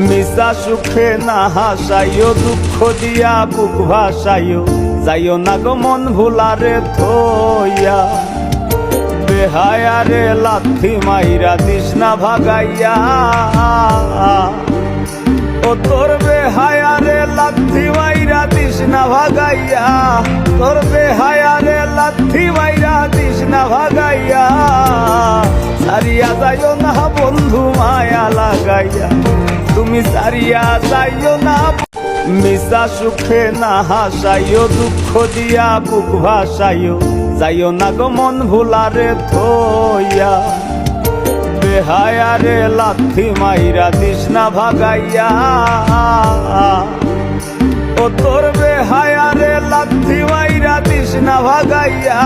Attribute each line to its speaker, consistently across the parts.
Speaker 1: মিশা সুখে না হাসাইও, দুঃখ দিয়া বুক ভাসাইও, যাইও না গো মন ভুলারে থইয়া। বেহায়ারে লাথি মাইরা দিস না ভাগাইয়া, ও তোর বেহায়ারে লাথি মাইরা দিস না ভাগাইয়া, তোর বেহায়ারে লাথি মাইরা দিস না ভাগাইয়া। সারিয়া যাইও না বন্ধু মায়া লাগাইয়া, তুমি সারিয়া যাইও না। মিশা সুখে না হাসাইও, দুঃখ দিয়া বুক ভাসাইও, যাইও না গো মন ভুলারে থইয়া। বেহায়ারে লাথি মাইরা দিস না ভাগাইয়া, ও তোর বেহায়ারে লাথি মাইরা দিস না ভাগাইয়া,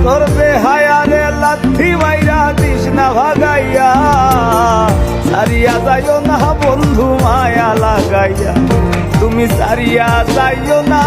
Speaker 1: তোর বেহায়ারে লাথি মাইরা দিস না ভাগাইয়া। সারিয়া যাইও না বন্ধু মায়া লাগাইয়া, তুমি সারিয়া যাইও না।